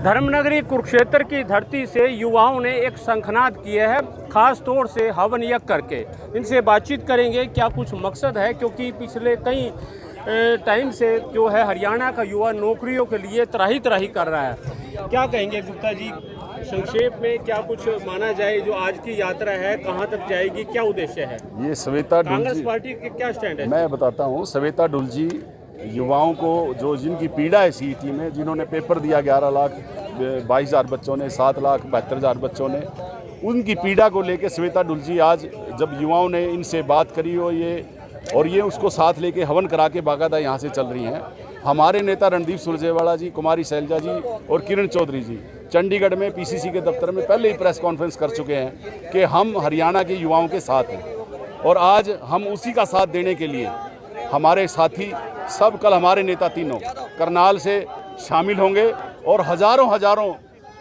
धर्मनगरी कुरुक्षेत्र की धरती से युवाओं ने एक शंखनाद किए है, खास तौर से हवन यज्ञ करके। इनसे बातचीत करेंगे क्या कुछ मकसद है, क्योंकि पिछले कई टाइम से जो है हरियाणा का युवा नौकरियों के लिए त्राही त्राही कर रहा है। क्या कहेंगे गुप्ता जी, संक्षेप में क्या कुछ माना जाए जो आज की यात्रा है, कहाँ तक जाएगी, क्या उद्देश्य है? ये श्वेता कांग्रेस पार्टी के क्या स्टैंड है? मैं बताता हूँ। श्वेता डुलजी युवाओं को जो जिनकी पीड़ा है सीईटी में, जिन्होंने पेपर दिया 11,22,000 बच्चों ने, 7,72,000 बच्चों ने, उनकी पीड़ा को लेके श्वेता डुलजी आज जब युवाओं ने इनसे बात करी और ये उसको साथ लेके हवन करा के बाकायदा यहाँ से चल रही हैं। हमारे नेता रणदीप सुरजेवाला जी, कुमारी शैलजा जी और किरण चौधरी जी चंडीगढ़ में पीसीसी के दफ्तर में पहले ही प्रेस कॉन्फ्रेंस कर चुके हैं कि हम हरियाणा के युवाओं के साथ हैं, और आज हम उसी का साथ देने के लिए हमारे साथी सब कल हमारे नेता तीनों करनाल से शामिल होंगे और हजारों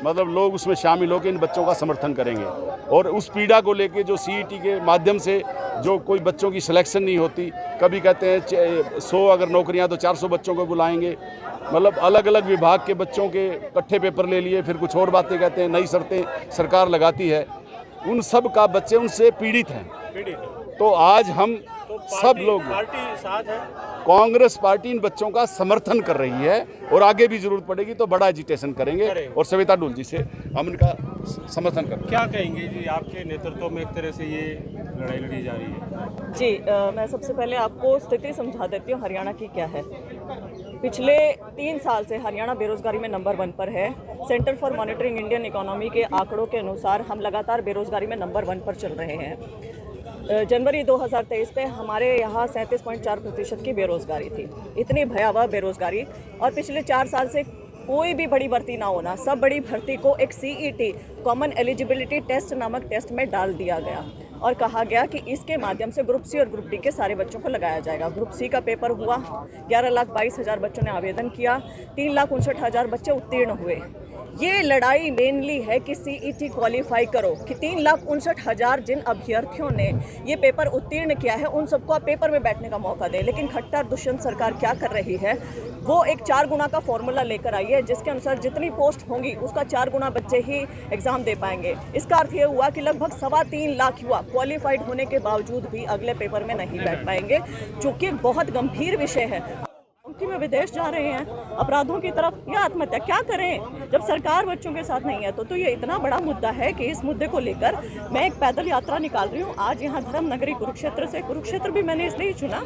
मतलब लोग उसमें शामिल होकर इन बच्चों का समर्थन करेंगे। और उस पीड़ा को लेके जो सीईटी के माध्यम से जो कोई बच्चों की सिलेक्शन नहीं होती, कभी कहते हैं 100 अगर नौकरियां तो 400 बच्चों को बुलाएंगे, मतलब अलग अलग विभाग के बच्चों के इकट्ठे पेपर ले लिए, फिर कुछ और बातें कहते हैं, नई शर्तें सरकार लगाती है। उन सब का बच्चे उनसे पीड़ित हैं। तो आज हम सब लोग पार्टी साथ है, कांग्रेस पार्टी इन बच्चों का समर्थन कर रही है और आगे भी जरूरत पड़ेगी तो बड़ा एजिटेशन करेंगे और श्वेता डुलजी से हम इनका समर्थन करेंगे। क्या कहेंगे जी, आपके नेतृत्व में एक तरह से ये लड़ाई लड़ी जा रही है? जी मैं सबसे पहले आपको स्थिति समझा देती हूँ हरियाणा की क्या है। पिछले 3 साल से हरियाणा बेरोजगारी में नंबर 1 पर है। Centre for monitoring Indian economy के आंकड़ों के अनुसार हम लगातार बेरोजगारी में नंबर 1 पर चल रहे हैं। जनवरी 2023 पे हमारे यहाँ 37.4% की बेरोजगारी थी। इतनी भयावह बेरोजगारी, और पिछले 4 साल से कोई भी बड़ी भर्ती ना होना, सब बड़ी भर्ती को एक सीईटी कॉमन एलिजिबिलिटी टेस्ट नामक टेस्ट में डाल दिया गया और कहा गया कि इसके माध्यम से ग्रुप सी और ग्रुप डी के सारे बच्चों को लगाया जाएगा। ग्रुप सी का पेपर हुआ, 11,22,000 बच्चों ने आवेदन किया, 3,59,000 बच्चे उत्तीर्ण हुए। ये लड़ाई मेनली है कि सीईटी क्वालिफाई करो, कि 3,59,000 जिन अभ्यर्थियों ने ये पेपर उत्तीर्ण किया है उन सबको आप पेपर में बैठने का मौका दें। लेकिन खट्टर दुष्यंत सरकार क्या कर रही है, वो एक 4 गुना का फॉर्मूला लेकर आई है, जिसके अनुसार जितनी पोस्ट होंगी उसका 4 गुना बच्चे ही एग्जाम दे पाएंगे। इसका अर्थ ये हुआ कि लगभग 3.25 लाख युवा क्वालिफाइड होने के बावजूद भी अगले पेपर में नहीं बैठ पाएंगे, जो कि बहुत गंभीर विषय है। में विदेश जा रहे हैं अपराधों की तरफ या आत्महत्या, क्या करें जब सरकार बच्चों के साथ नहीं है? तो ये इतना बड़ा मुद्दा है कि इस मुद्दे को लेकर मैं एक पैदल यात्रा निकाल रही हूँ आज यहाँ धर्मनगरी कुरुक्षेत्र से। कुरुक्षेत्र भी मैंने इसलिए चुना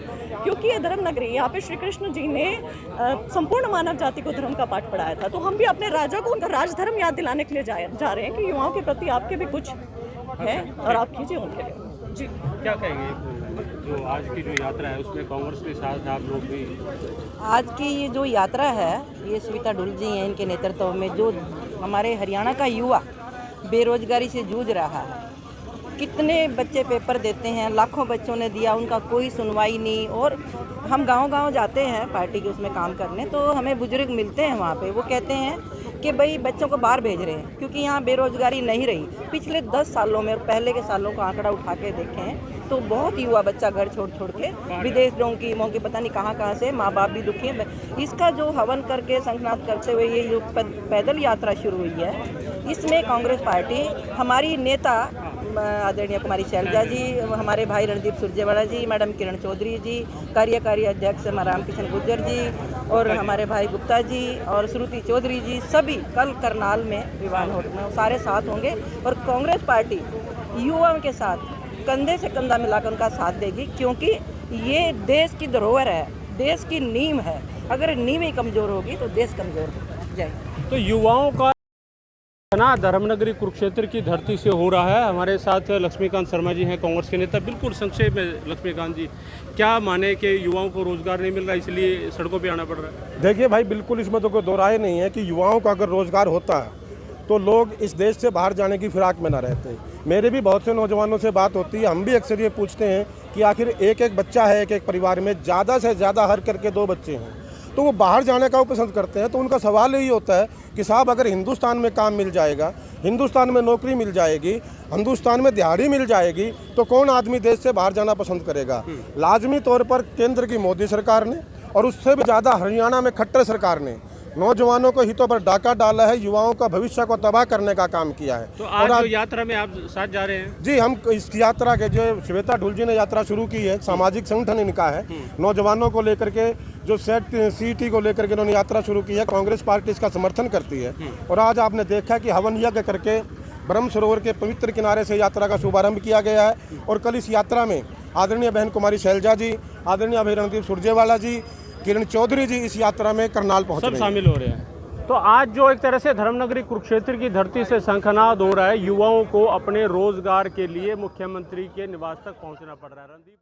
क्योंकि ये धर्मनगरी, यहाँ पे श्री कृष्ण जी ने संपूर्ण मानव जाति को धर्म का पाठ पढ़ाया था। तो हम भी अपने राजा को उनका राजधर्म याद दिलाने के लिए जा रहे हैं कि युवाओं के प्रति आपके भी कुछ है और आप कीजिए उनके लिए। जी क्या कहेंगे, जो आज की जो यात्रा है उसमें कांग्रेस के साथ आप लोग भी? आज की ये जो यात्रा है, ये श्वेता डुलजी हैं, इनके नेतृत्व में जो हमारे हरियाणा का युवा बेरोजगारी से जूझ रहा है। कितने बच्चे पेपर देते हैं, लाखों बच्चों ने दिया, उनका कोई सुनवाई नहीं। और हम गांव-गांव जाते हैं पार्टी के उसमें काम करने, तो हमें बुजुर्ग मिलते हैं वहाँ पे, वो कहते हैं कि भाई बच्चों को बाहर भेज रहे हैं क्योंकि यहाँ बेरोजगारी नहीं रही। पिछले 10 सालों में और पहले के सालों का आंकड़ा उठा के देखें तो बहुत युवा बच्चा घर छोड़ के विदेश मोंकी पता नहीं कहाँ से, माँ बाप भी दुखी हैं। इसका जो हवन करके शंखनाद करते हुए ये जो पैदल यात्रा शुरू हुई है, इसमें कांग्रेस पार्टी, हमारी नेता आदरणीय कुमारी शैलजा जी, हमारे भाई रणदीप सुरजेवाला जी, मैडम किरण चौधरी जी, कार्यकारी अध्यक्ष रामकिशन गुर्जर जी और हमारे भाई गुप्ता जी और श्रुति चौधरी जी, सभी कल करनाल में विवाह में सारे साथ होंगे। और कांग्रेस पार्टी युवाओं के साथ कंधे से कंधा मिलाकर उनका साथ देगी, क्योंकि ये देश की धरोहर है, देश की नींव है। अगर नींव ही कमज़ोर होगी तो देश कमज़ोर हो जाएगा। तो युवाओं का ना धर्मनगरी कुरुक्षेत्र की धरती से हो रहा है। हमारे साथ लक्ष्मीकांत शर्मा जी हैं, कांग्रेस के नेता। बिल्कुल संक्षेप में लक्ष्मीकांत जी, क्या माने कि युवाओं को रोजगार नहीं मिल रहा इसलिए सड़कों पे आना पड़ रहा है? देखिए भाई, बिल्कुल इसमें तो कोई दो राय नहीं है कि युवाओं को अगर रोजगार होता है तो लोग इस देश से बाहर जाने की फिराक में ना रहते। मेरे भी बहुत से नौजवानों से बात होती है, हम भी अक्सर ये पूछते हैं कि आखिर एक परिवार है, एक परिवार में ज़्यादा से ज़्यादा हर करके 2 बच्चे हैं, तो वो बाहर जाने का वो पसंद करते हैं। तो उनका सवाल यही होता है कि साहब अगर हिंदुस्तान में काम मिल जाएगा, हिंदुस्तान में नौकरी मिल जाएगी, हिंदुस्तान में दिहाड़ी मिल जाएगी, तो कौन आदमी देश से बाहर जाना पसंद करेगा? लाजमी तौर पर केंद्र की मोदी सरकार ने और उससे भी ज़्यादा हरियाणा में खट्टर सरकार ने नौजवानों को हितों पर डाका डाला है, युवाओं का भविष्य को तबाह करने का काम किया है। तो आज जो यात्रा में आप साथ जा रहे हैं? जी, हम इस यात्रा के जो श्वेता ढुल जी ने यात्रा शुरू की है, सामाजिक संगठन इनका है, नौजवानों को लेकर के जो सीटी को लेकर के इन्होंने यात्रा शुरू की है, कांग्रेस पार्टी इसका समर्थन करती है। और आज आपने देखा कि हवन यज्ञ करके ब्रह्म सरोवर के पवित्र किनारे से यात्रा का शुभारंभ किया गया है। और कल इस यात्रा में आदरणीय बहन कुमारी शैलजा जी, आदरणीय अभय रणदीप सुरजेवाला जी, किरण चौधरी जी इस यात्रा में करनाल पहुंच सब शामिल हो रहे हैं। तो आज जो एक तरह से धर्मनगरी कुरुक्षेत्र की धरती से शंखनाद हो रहा है, युवाओं को अपने रोजगार के लिए मुख्यमंत्री के निवास तक पहुंचना पड़ रहा है। रणदीप,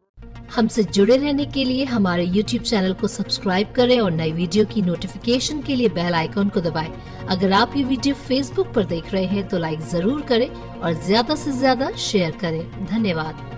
हमसे जुड़े रहने के लिए हमारे YouTube चैनल को सब्सक्राइब करें और नई वीडियो की नोटिफिकेशन के लिए बेल आइकॉन को दबाएं। अगर आप ये वीडियो Facebook पर देख रहे हैं तो लाइक जरूर करें और ज्यादा से ज्यादा शेयर करें। धन्यवाद।